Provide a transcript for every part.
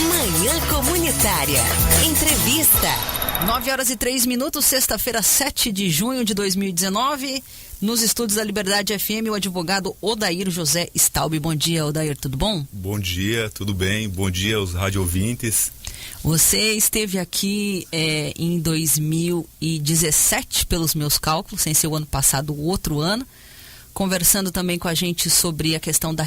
Manhã Comunitária. Entrevista. 9h03, sexta-feira, 7 de junho de 2019. Nos estúdios da Liberdade FM, o advogado Odair José Staub. Bom dia, Odair, tudo bom? Bom dia, tudo bem? Bom dia aos radiovintes. Você esteve aqui em 2017, pelos meus cálculos, sem ser o ano passado, o outro ano, conversando também com a gente sobre a questão da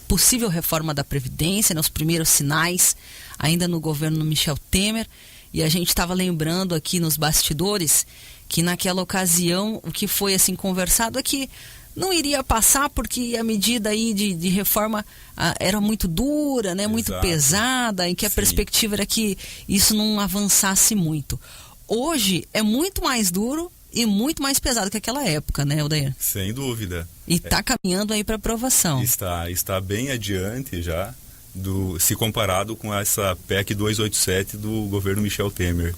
possível reforma da Previdência, né, os primeiros sinais, ainda no governo Michel Temer. E a gente estava lembrando aqui nos bastidores que naquela ocasião o que foi assim conversado é que não iria passar porque a medida aí de reforma era muito dura, né, muito pesada, em que a perspectiva era que isso não avançasse muito. Hoje é muito mais duro e muito mais pesado que aquela época, né, Odair? Sem dúvida. E está caminhando aí para aprovação. Está bem adiante já, se comparado com essa PEC 287 do governo Michel Temer.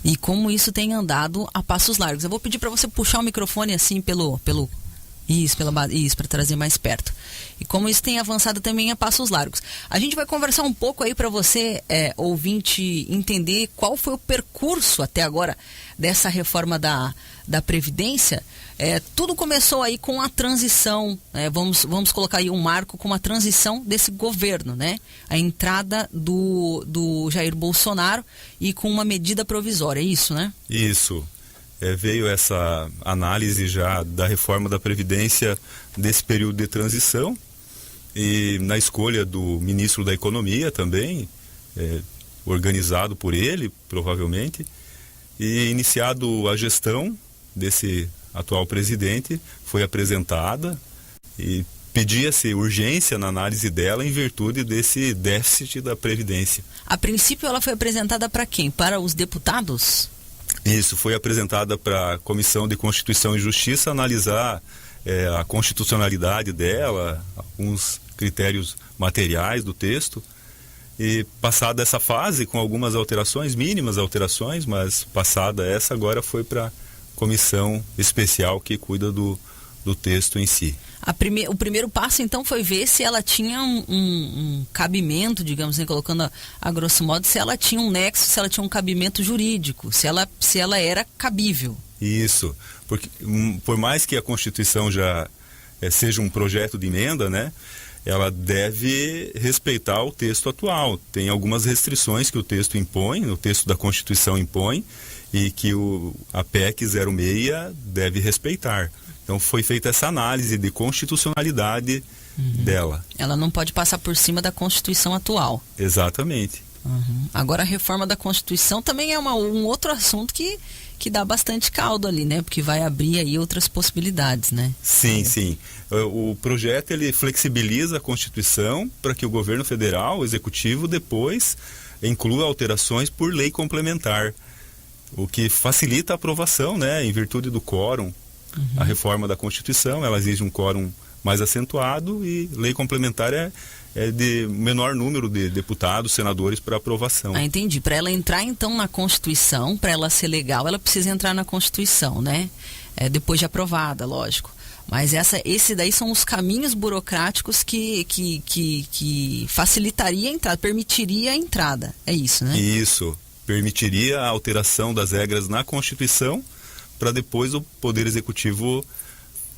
E como isso tem andado a passos largos. Eu vou pedir para você puxar o microfone assim para trazer mais perto. E como isso tem avançado também a passos largos. A gente vai conversar um pouco aí para você, ouvinte, entender qual foi o percurso até agora dessa reforma da Previdência. Tudo começou aí com a transição, vamos colocar aí um marco com a transição desse governo, né? A entrada do Jair Bolsonaro e com uma medida provisória, é isso, né? Isso. Veio essa análise já da reforma da Previdência desse período de transição e na escolha do ministro da Economia também, organizado por ele, provavelmente, e iniciado a gestão desse atual presidente, foi apresentada e pedia-se urgência na análise dela em virtude desse déficit da Previdência. A princípio ela foi apresentada para quem? Para os deputados? Isso, foi apresentada para a Comissão de Constituição e Justiça analisar a constitucionalidade dela, alguns critérios materiais do texto. E passada essa fase, com algumas alterações, mínimas alterações, mas passada essa, agora foi para a comissão especial que cuida do texto em si. O primeiro passo, então, foi ver se ela tinha um cabimento, digamos, né, colocando a grosso modo, se ela tinha um nexo, se ela tinha um cabimento jurídico, se ela era cabível. Isso, porque por mais que a Constituição já seja um projeto de emenda, né, ela deve respeitar o texto atual. Tem algumas restrições que o texto impõe, o texto da Constituição impõe, e que a PEC 06 deve respeitar. Então foi feita essa análise de constitucionalidade dela. Ela não pode passar por cima da Constituição atual. Exatamente. Agora a reforma da Constituição também é um outro assunto que dá bastante caldo ali, né? Porque vai abrir aí outras possibilidades, né? Sim. O projeto ele flexibiliza a Constituição para que o governo federal, o executivo, depois inclua alterações por lei complementar, o que facilita a aprovação, né? Em virtude do quórum. A reforma da Constituição, ela exige um quórum mais acentuado e lei complementar é de menor número de deputados, senadores para aprovação. Entendi. Para ela entrar então na Constituição, para ela ser legal, ela precisa entrar na Constituição, né? Depois de aprovada, lógico. Mas esse daí são os caminhos burocráticos que facilitaria a entrada, permitiria a entrada. É isso, né? Isso. Permitiria a alteração das regras na Constituição para depois o Poder Executivo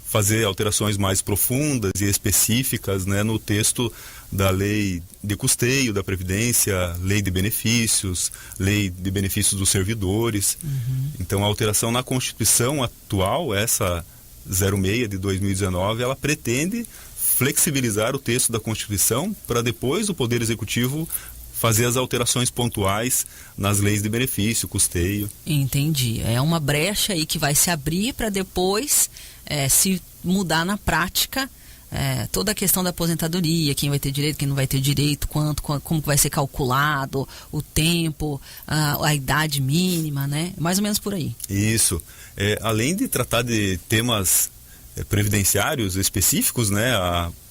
fazer alterações mais profundas e específicas, né, no texto da lei de custeio da Previdência, lei de benefícios dos servidores. Então a alteração na Constituição atual, essa 06 de 2019, ela pretende flexibilizar o texto da Constituição para depois o Poder Executivo fazer as alterações pontuais nas leis de benefício, custeio. Entendi. É uma brecha aí que vai se abrir para depois se mudar na prática toda a questão da aposentadoria, quem vai ter direito, quem não vai ter direito, como vai ser calculado, o tempo, a idade mínima, né? Mais ou menos por aí. Isso. Além de tratar de temas previdenciários específicos, né?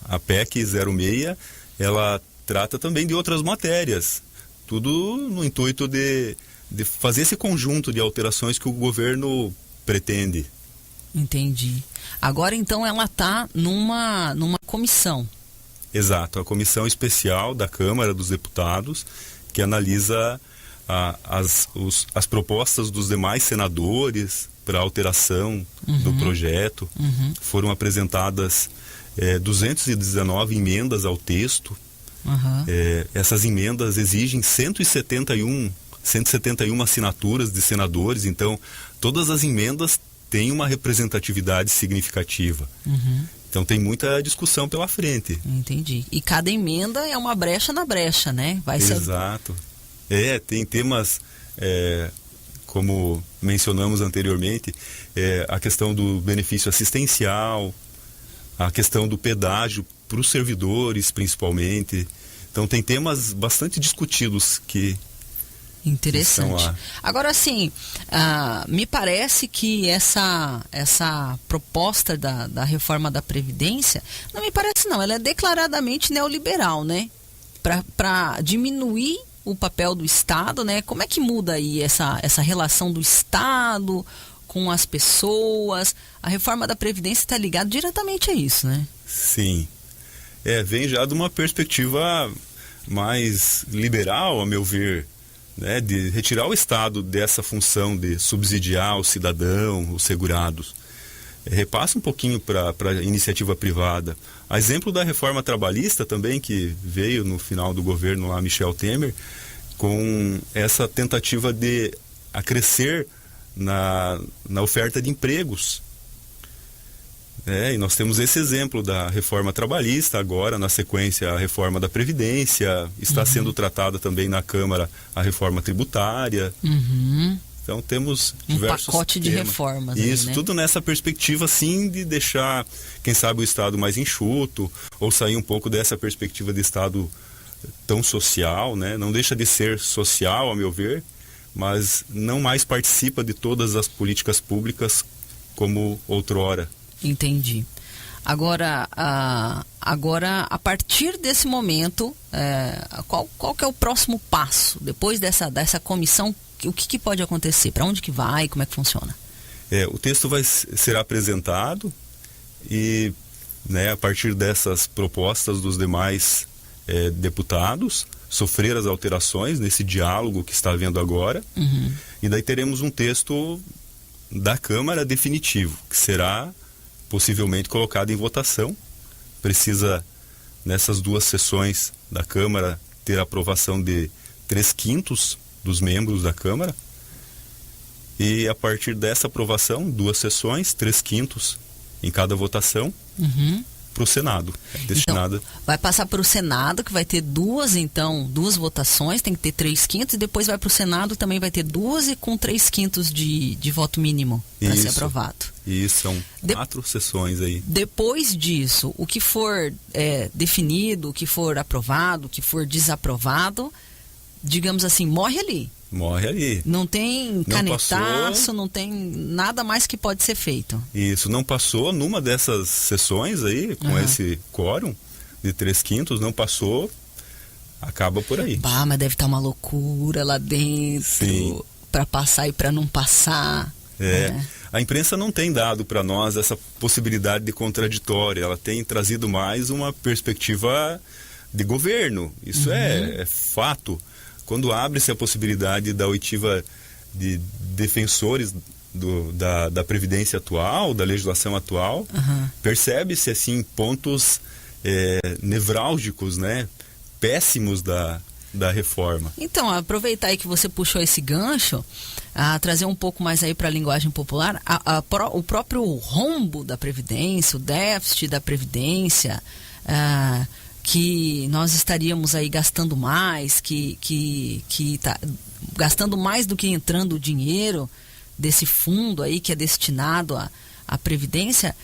A PEC 06, ela trata também de outras matérias, tudo no intuito de fazer esse conjunto de alterações que o governo pretende. Entendi. Agora então ela está numa comissão. Exato, a comissão especial da Câmara dos Deputados que analisa as propostas dos demais senadores para alteração do projeto. Foram apresentadas 219 emendas ao texto. Essas emendas exigem 171 assinaturas de senadores, então todas as emendas têm uma representatividade significativa. Então tem muita discussão pela frente. Entendi. E cada emenda é uma brecha na brecha, né? Exato. Tem temas, como mencionamos anteriormente, a questão do benefício assistencial, a questão do pedágio para os servidores, principalmente. Então tem temas bastante discutidos que interessante. estão lá. Agora, assim, me parece que essa proposta da reforma da Previdência, não me parece não, ela é declaradamente neoliberal, né? Para diminuir o papel do Estado, né? Como é que muda aí essa relação do Estado com as pessoas? A reforma da Previdência está ligada diretamente a isso, né? Sim. Vem já de uma perspectiva mais liberal, a meu ver, né? De retirar o Estado dessa função de subsidiar o cidadão, os segurados. Repassa um pouquinho para a iniciativa privada. A exemplo da reforma trabalhista também, que veio no final do governo lá, Michel Temer, com essa tentativa de acrescer na oferta de empregos. E nós temos esse exemplo da reforma trabalhista, agora na sequência a reforma da Previdência, está sendo tratada também na Câmara a reforma tributária. Então temos diversos pacote de reformas. Isso, aí, né? Tudo nessa perspectiva, sim, de deixar, quem sabe, o Estado mais enxuto, ou sair um pouco dessa perspectiva de Estado tão social, né? Não deixa de ser social, a meu ver, mas não mais participa de todas as políticas públicas como outrora. Entendi. Agora, a partir desse momento, qual que é o próximo passo? Depois dessa comissão, o que pode acontecer? Para onde que vai? Como é que funciona? O texto será apresentado e, né, a partir dessas propostas dos demais deputados, sofrer as alterações nesse diálogo que está havendo agora. E daí teremos um texto da Câmara definitivo, que será possivelmente colocado em votação. Precisa, nessas duas sessões da Câmara, ter a aprovação de 3/5 dos membros da Câmara. E a partir dessa aprovação, 2 sessões, 3/5 em cada votação, para o Senado. Destinada. Então, vai passar para o Senado, que vai ter duas votações, tem que ter 3/5, e depois vai para o Senado, também vai ter 2 e com 3/5 de voto mínimo para ser aprovado. Isso, são 4 sessões aí. Depois disso, o que for definido, o que for aprovado, o que for desaprovado, digamos assim, morre ali. Morre ali. Não tem canetaço, passou, não tem nada mais que pode ser feito. Isso, não passou numa dessas sessões aí, com esse quórum de 3/5, não passou, acaba por aí. Mas deve estar uma loucura lá dentro, para passar e para não passar. A imprensa não tem dado para nós essa possibilidade de contraditório, ela tem trazido mais uma perspectiva de governo, isso é fato. Quando abre-se a possibilidade da oitiva de defensores da Previdência atual, da legislação atual, percebe-se assim pontos nevrálgicos, né, péssimos da reforma. Então, aproveitar aí que você puxou esse gancho, trazer um pouco mais aí para a linguagem popular, o próprio rombo da Previdência, o déficit da Previdência, que nós estaríamos aí gastando mais, que tá gastando mais do que entrando o dinheiro desse fundo aí que é destinado à Previdência.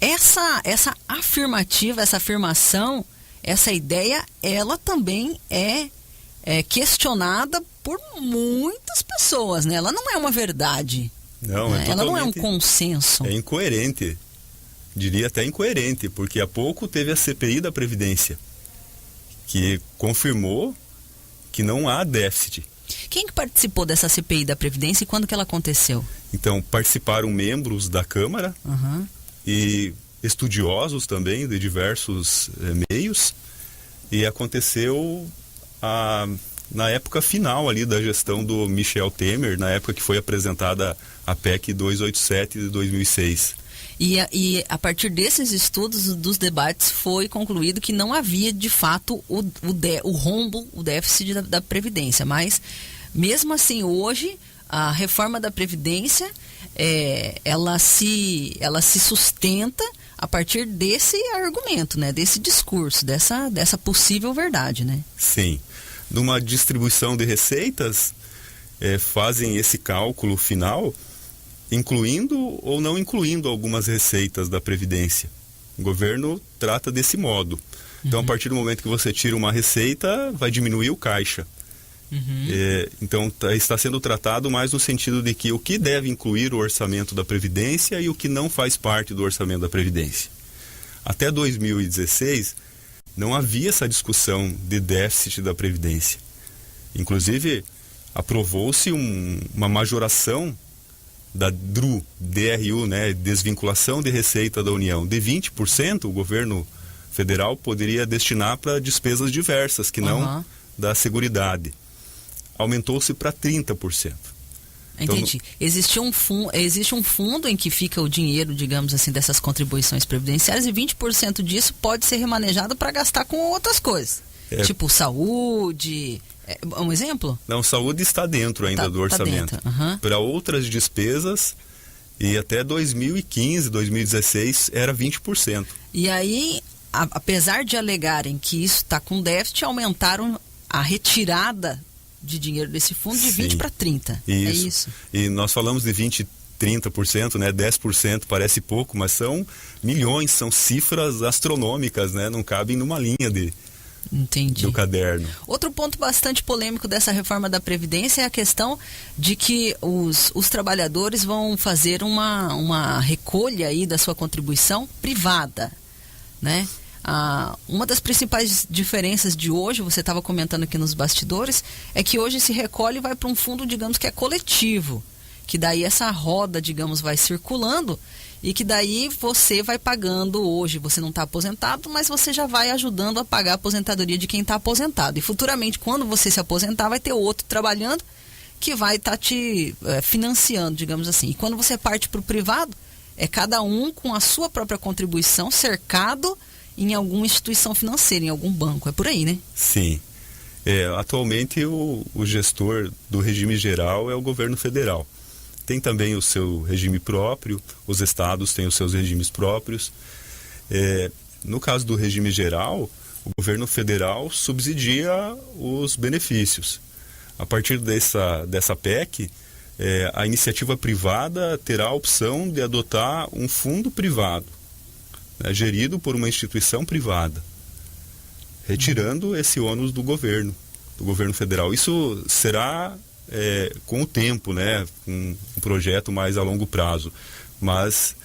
Essa afirmativa, essa afirmação, essa ideia, ela também é questionada por muitas pessoas, né? Ela não é uma verdade. Não, né? Ela não é um consenso. É incoerente. Diria até incoerente, porque há pouco teve a CPI da Previdência, que confirmou que não há déficit. Quem que participou dessa CPI da Previdência e quando que ela aconteceu? Então, participaram membros da Câmara e estudiosos também de diversos meios, e aconteceu na época final ali da gestão do Michel Temer, na época que foi apresentada a PEC 287 de 2006. E a partir desses estudos, dos debates, foi concluído que não havia de fato o rombo, o déficit da Previdência. Mas, mesmo assim, hoje, a reforma da Previdência, ela se sustenta a partir desse argumento, né? Desse discurso, dessa possível verdade, né? Sim. Numa distribuição de receitas, fazem esse cálculo final, incluindo ou não incluindo algumas receitas da Previdência. O governo trata desse modo. Então, a partir do momento que você tira uma receita, vai diminuir o caixa. Então, está sendo tratado mais no sentido de que o que deve incluir o orçamento da Previdência e o que não faz parte do orçamento da Previdência. Até 2016, não havia essa discussão de déficit da Previdência. Inclusive, aprovou-se uma majoração da DRU, né, desvinculação de receita da União, de 20%, o governo federal poderia destinar para despesas diversas, que não da Seguridade. Aumentou-se para 30%. Entendi. Então, existe um fundo em que fica o dinheiro, digamos assim, dessas contribuições previdenciárias, e 20% disso pode ser remanejado para gastar com outras coisas. Tipo saúde. Um exemplo? Não, saúde está dentro ainda do orçamento. Para outras despesas, e até 2015, 2016, era 20%. E aí, apesar de alegarem que isso está com déficit, aumentaram a retirada de dinheiro desse fundo de 20 para 30%. Isso. É isso. E nós falamos de 20%, 30%, né? 10% parece pouco, mas são milhões, são cifras astronômicas, né? Não cabem numa linha do caderno. Outro ponto bastante polêmico dessa reforma da Previdência é a questão de que os trabalhadores vão fazer uma recolha aí da sua contribuição privada, né? Uma das principais diferenças de hoje, você estava comentando aqui nos bastidores, é que hoje se recolhe e vai para um fundo, digamos, que é coletivo, que daí essa roda, digamos, vai circulando e que daí você vai pagando hoje. Você não está aposentado, mas você já vai ajudando a pagar a aposentadoria de quem está aposentado. E futuramente, quando você se aposentar, vai ter outro trabalhando que vai estar te financiando, digamos assim. E quando você parte para o privado, é cada um com a sua própria contribuição, cercado em alguma instituição financeira, em algum banco. É por aí, né? Sim. Atualmente, o gestor do regime geral é o governo federal. Tem também o seu regime próprio, os estados têm os seus regimes próprios. No caso do regime geral, o governo federal subsidia os benefícios. A partir dessa PEC, a iniciativa privada terá a opção de adotar um fundo privado, né, gerido por uma instituição privada, retirando esse ônus do governo federal. Isso será com o tempo, né, um projeto mais a longo prazo, mas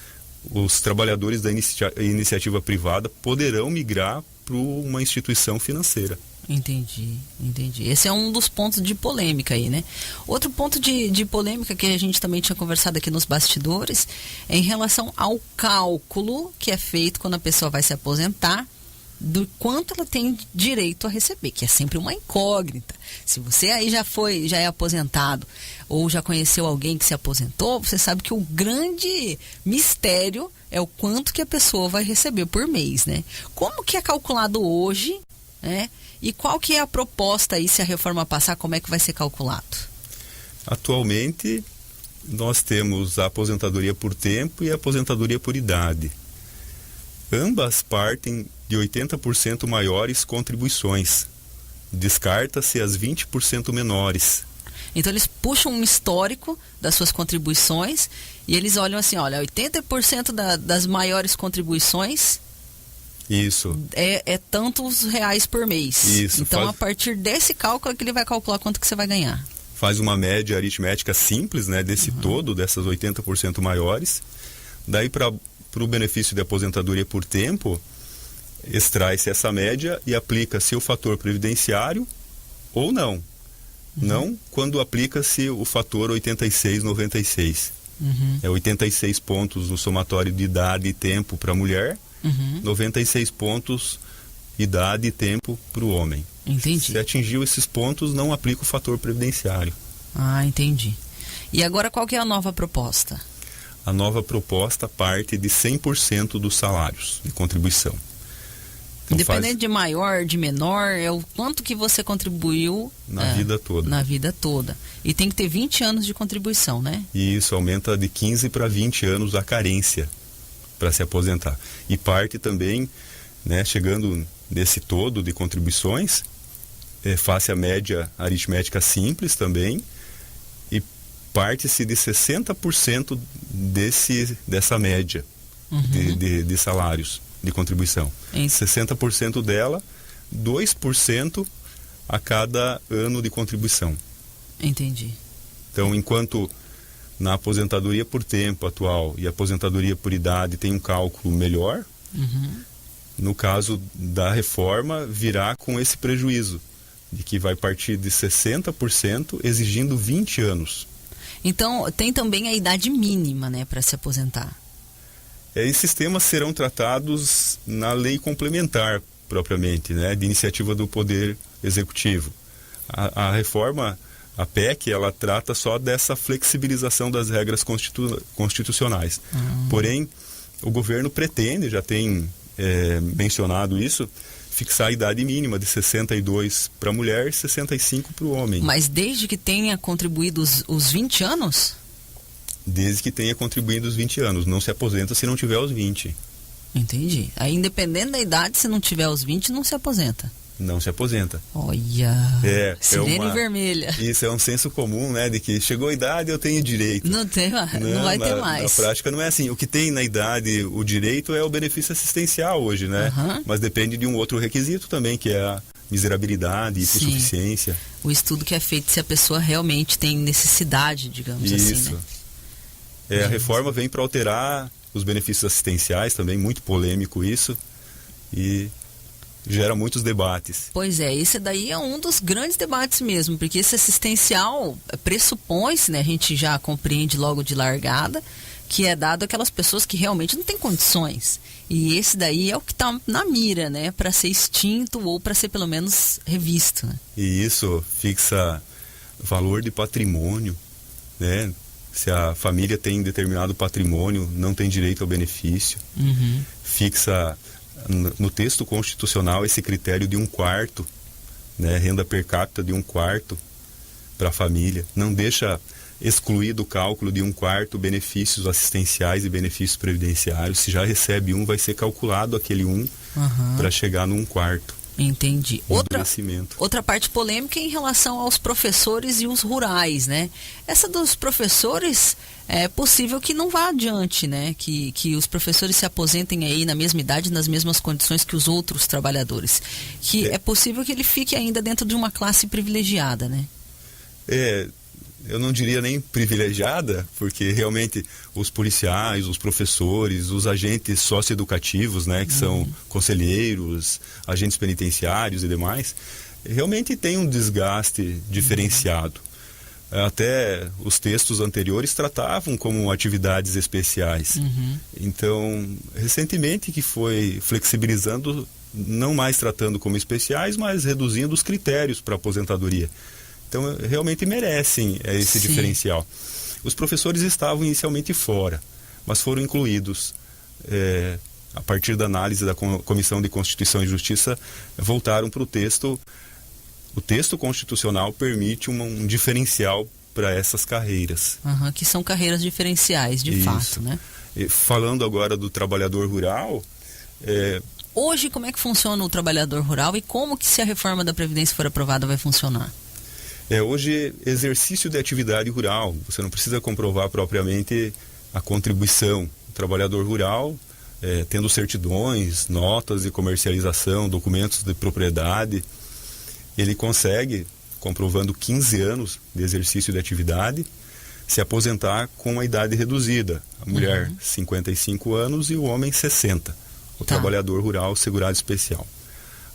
os trabalhadores da iniciativa privada poderão migrar para uma instituição financeira. Entendi. Esse é um dos pontos de polêmica aí, né? Outro ponto de polêmica que a gente também tinha conversado aqui nos bastidores é em relação ao cálculo que é feito quando a pessoa vai se aposentar, do quanto ela tem direito a receber, que é sempre uma incógnita. Se você aí já é aposentado ou já conheceu alguém que se aposentou, você sabe que o grande mistério é o quanto que a pessoa vai receber por mês, né? Como que é calculado hoje, né? E qual que é a proposta aí, se a reforma passar, como é que vai ser calculado? Atualmente, nós temos a aposentadoria por tempo e a aposentadoria por idade. Ambas partem de 80% maiores contribuições. Descarta-se as 20% menores. Então eles puxam um histórico das suas contribuições e eles olham assim, olha, 80% das maiores contribuições Isso. É tantos reais por mês. Isso. Então a partir desse cálculo é que ele vai calcular quanto que você vai ganhar. Faz uma média aritmética simples, né, desse todo, dessas 80% maiores. Daí para o benefício de aposentadoria por tempo, extrai-se essa média e aplica-se o fator previdenciário ou não. Não quando aplica-se o fator 86,96. É 86 pontos no somatório de idade e tempo para a mulher, 96 pontos idade e tempo para o homem. Entendi. Se atingiu esses pontos, não aplica o fator previdenciário. Ah, entendi. E agora qual que é a nova proposta? A nova proposta parte de 100% dos salários de contribuição. Então, Independente de maior, de menor, é o quanto que você contribuiu na vida toda. Na vida toda. E tem que ter 20 anos de contribuição, né? E isso aumenta de 15 para 20 anos a carência para se aposentar. E parte também, né, chegando nesse todo de contribuições, face a média aritmética simples também, e parte-se de 60% dessa média de salários de contribuição. 60% dela, 2% a cada ano de contribuição. Entendi. Então, enquanto na aposentadoria por tempo atual e aposentadoria por idade tem um cálculo melhor, no caso da reforma virá com esse prejuízo, de que vai partir de 60% exigindo 20 anos. Então, tem também a idade mínima, né, para se aposentar. Esses temas serão tratados na lei complementar, propriamente, né, de iniciativa do Poder Executivo. A reforma, a PEC, ela trata só dessa flexibilização das regras constitucionais. Porém, o governo pretende, já tem mencionado isso, fixar a idade mínima de 62 para a mulher e 65 para o homem. Mas desde que tenha contribuído os 20 anos? Desde que tenha contribuído os 20 anos. Não se aposenta se não tiver os 20. Entendi. Aí, independente da idade, se não tiver os 20, não se aposenta. Não se aposenta. Olha, sirene vermelha. Isso é um senso comum, né? De que chegou a idade, eu tenho direito. Não vai ter mais. Na prática não é assim. O que tem na idade, o direito é o benefício assistencial hoje, né? Mas depende de um outro requisito também, que é a miserabilidade, hipossuficiência. O estudo que é feito se a pessoa realmente tem necessidade, digamos assim, né? A reforma vem para alterar os benefícios assistenciais também, muito polêmico isso, e gera muitos debates. Pois é, esse daí é um dos grandes debates mesmo, porque esse assistencial pressupõe-se, né, a gente já compreende logo de largada, que é dado àquelas pessoas que realmente não têm condições. E esse daí é o que está na mira, né, para ser extinto ou para ser pelo menos revisto, né? E isso fixa valor de patrimônio, né? Se a família tem determinado patrimônio, não tem direito ao benefício. Fixa no texto constitucional esse critério de 1/4, né, renda per capita de 1/4 para a família. Não deixa excluir do cálculo de 1/4 benefícios assistenciais e benefícios previdenciários. Se já recebe vai ser calculado aquele para chegar no 1/4. Entendi. Outra parte polêmica é em relação aos professores e os rurais, né? Essa dos professores é possível que não vá adiante, né? Que os professores se aposentem aí na mesma idade, nas mesmas condições que os outros trabalhadores. Que é possível que ele fique ainda dentro de uma classe privilegiada, né? Eu não diria nem privilegiada, porque realmente os policiais, os professores, os agentes socioeducativos, né, que são conselheiros, agentes penitenciários e demais, realmente tem um desgaste diferenciado. Até os textos anteriores tratavam como atividades especiais. Então, recentemente que foi flexibilizando, não mais tratando como especiais, mas reduzindo os critérios para aposentadoria. Então, realmente merecem esse diferencial. Os professores estavam inicialmente fora, mas foram incluídos. A partir da análise da Comissão de Constituição e Justiça, voltaram para o texto. O texto constitucional permite um diferencial para essas carreiras. Que são carreiras diferenciais, de fato, né? Falando agora do trabalhador rural... Hoje, como é que funciona o trabalhador rural e como que, se a reforma da Previdência for aprovada, vai funcionar? Hoje, exercício de atividade rural, você não precisa comprovar propriamente a contribuição. O trabalhador rural, tendo certidões, notas de comercialização, documentos de propriedade, ele consegue, comprovando 15 anos de exercício de atividade, se aposentar com uma idade reduzida. A mulher, 55 anos e o homem, 60. O trabalhador rural segurado especial.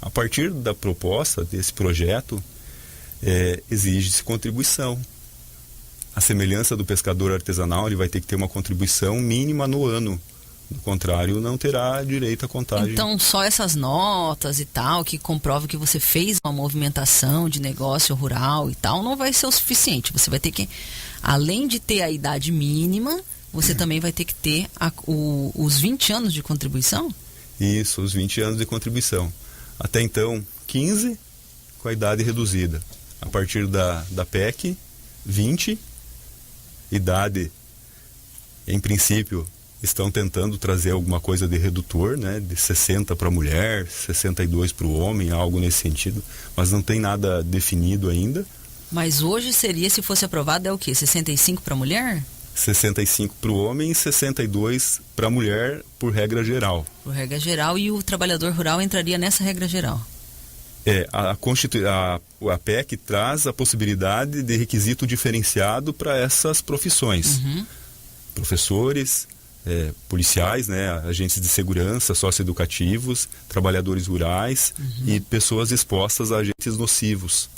A partir da proposta desse projeto, exige-se contribuição. a semelhança do pescador artesanal, ele vai ter que ter uma contribuição mínima no ano. Do contrário, não terá direito à contagem. Então, só essas notas e tal, que comprovam que você fez uma movimentação de negócio rural e tal, não vai ser o suficiente. Você vai ter que, além de ter a idade mínima, você também vai ter que ter os 20 anos de contribuição? Isso, os 20 anos de contribuição. Até então, 15 com a idade reduzida. A partir da PEC, 20. Idade, em princípio, estão tentando trazer alguma coisa de redutor, né? De 60 para a mulher, 62 para o homem, algo nesse sentido. Mas não tem nada definido ainda. Mas hoje seria, se fosse aprovado, é o quê? 65 para a mulher? 65 para o homem e 62 para a mulher, por regra geral. Por regra geral, e o trabalhador rural entraria nessa regra geral? A PEC traz a possibilidade de requisito diferenciado para essas profissões. Uhum. Professores, policiais, né, agentes de segurança, socioeducativos, trabalhadores rurais e pessoas expostas a agentes nocivos.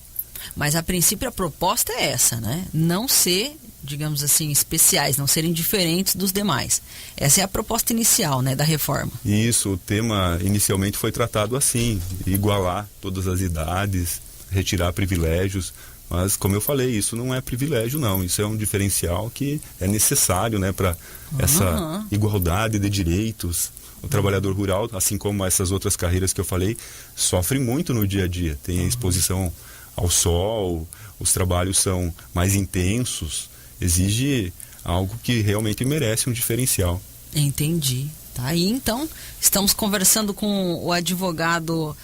Mas a princípio a proposta é essa, né? Não ser, digamos assim, especiais, não serem diferentes dos demais. Essa é a proposta inicial, né, da reforma. Isso, o tema inicialmente foi tratado assim, igualar todas as idades, retirar privilégios, mas como eu falei, isso não é privilégio não, isso é um diferencial que é necessário, né, para essa igualdade de direitos. O trabalhador rural, assim como essas outras carreiras que eu falei, sofre muito no dia a dia, tem a exposição ao sol, os trabalhos são mais intensos, exige algo que realmente merece um diferencial. Entendi. Tá aí, então, estamos conversando com o advogado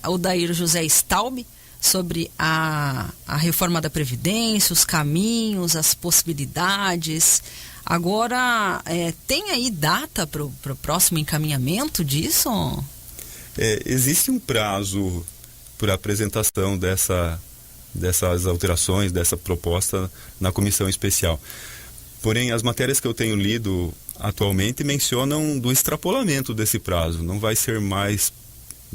Odair José Staub sobre a reforma da Previdência, os caminhos, as possibilidades. Agora, tem aí data para o próximo encaminhamento disso? Existe um prazo para apresentação dessas alterações, dessa proposta na comissão especial. Porém, as matérias que eu tenho lido atualmente mencionam do extrapolamento desse prazo. Não vai ser mais,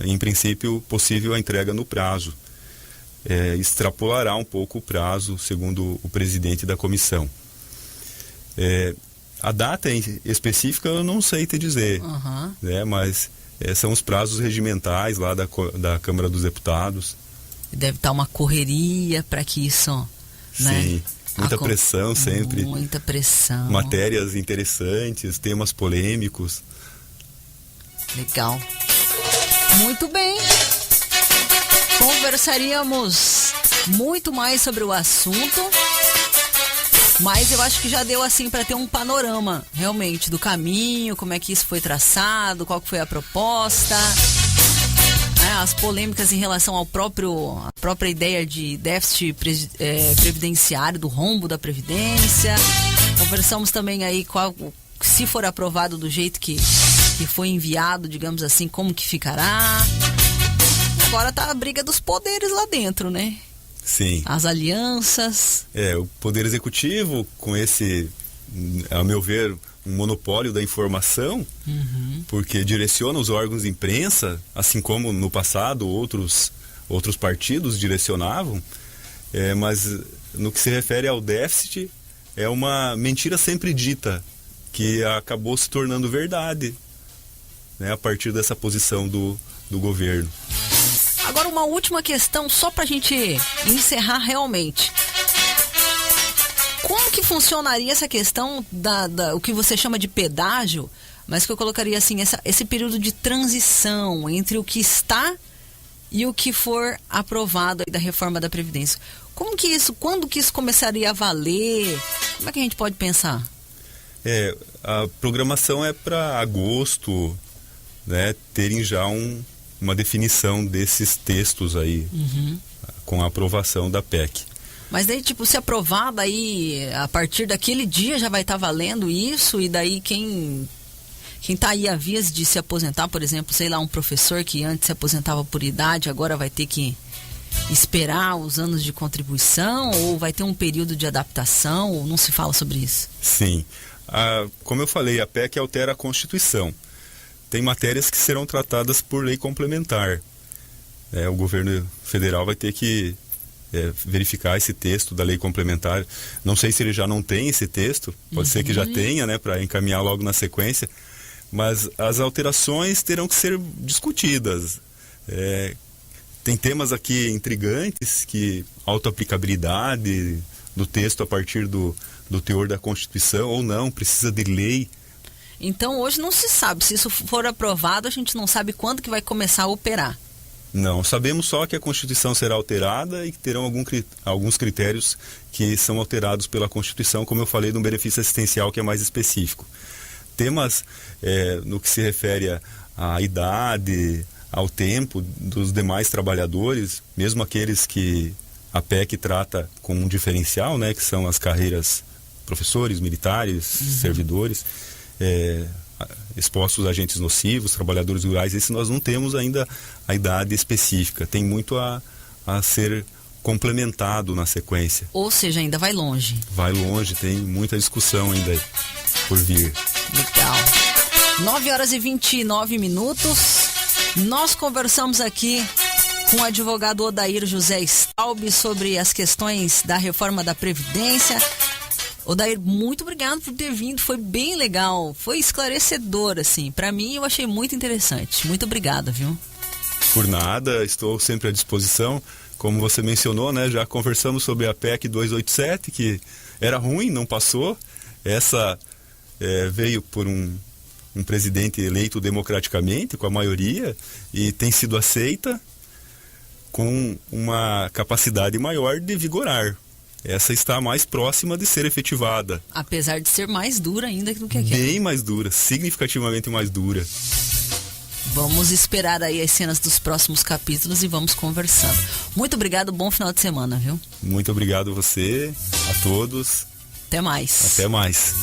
em princípio, possível a entrega no prazo. Extrapolará um pouco o prazo, segundo o presidente da comissão. A data específica eu não sei te dizer, né, mas são os prazos regimentais lá da Câmara dos Deputados. Deve estar uma correria para que isso, né? Sim, muita pressão sempre. Muita pressão. Matérias interessantes, temas polêmicos. Legal. Muito bem. Conversaríamos muito mais sobre o assunto, mas eu acho que já deu assim para ter um panorama realmente do caminho, como é que isso foi traçado, qual que foi a proposta, as polêmicas em relação à própria ideia de déficit previdenciário, do rombo da Previdência. Conversamos também aí se for aprovado do jeito que foi enviado, digamos assim, como que ficará. Agora tá a briga dos poderes lá dentro, né? Sim. As alianças. O Poder Executivo, com esse, a meu ver, um monopólio da informação, porque direciona os órgãos de imprensa, assim como no passado outros partidos direcionavam, mas no que se refere ao déficit, é uma mentira sempre dita, que acabou se tornando verdade, né, a partir dessa posição do governo. Agora uma última questão, só para a gente encerrar realmente. Como que funcionaria essa questão o que você chama de pedágio, mas que eu colocaria assim, esse período de transição entre o que está e o que for aprovado aí da reforma da Previdência? Quando que isso começaria a valer? Como é que a gente pode pensar? A programação é para agosto, né, terem já uma definição desses textos aí, com a aprovação da PEC. Mas daí, se aprovada aí, a partir daquele dia já vai estar valendo isso, e daí quem está aí a vias de se aposentar, por exemplo, sei lá, um professor que antes se aposentava por idade, agora vai ter que esperar os anos de contribuição, ou vai ter um período de adaptação, ou não se fala sobre isso? Sim. Como eu falei, a PEC altera a Constituição. Tem matérias que serão tratadas por lei complementar. O governo federal vai ter que verificar esse texto da lei complementar. Não sei se ele já não tem esse texto, pode ser que já tenha, né, para encaminhar logo na sequência, mas as alterações terão que ser discutidas. Tem temas aqui intrigantes, que autoaplicabilidade do texto a partir do teor da Constituição ou não, precisa de lei. Então hoje não se sabe, se isso for aprovado, a gente não sabe quando que vai começar a operar. Não, sabemos só que a Constituição será alterada e que terão alguns critérios que são alterados pela Constituição, como eu falei, de um benefício assistencial que é mais específico. Temas no que se refere à idade, ao tempo dos demais trabalhadores, mesmo aqueles que a PEC trata com um diferencial, né, que são as carreiras professores, militares, servidores, expostos a agentes nocivos, trabalhadores rurais. Esse nós não temos ainda a idade específica, tem muito a ser complementado na sequência. Ou seja, ainda vai longe. Vai longe, tem muita discussão ainda por vir. Legal. 9h29. Nós conversamos aqui com o advogado Odair José Staub sobre as questões da reforma da Previdência. Odair, muito obrigado por ter vindo, foi bem legal, foi esclarecedor, assim, para mim eu achei muito interessante. Muito obrigada, viu? Por nada, estou sempre à disposição. Como você mencionou, né, já conversamos sobre a PEC 287, que era ruim, não passou. Essa veio por um presidente eleito democraticamente, com a maioria, e tem sido aceita com uma capacidade maior de vigorar. Essa está mais próxima de ser efetivada. Apesar de ser mais dura ainda do que aquela. Bem mais dura, significativamente mais dura. Vamos esperar aí as cenas dos próximos capítulos e vamos conversando. Muito obrigado, bom final de semana, viu? Muito obrigado a você, a todos. Até mais. Até mais.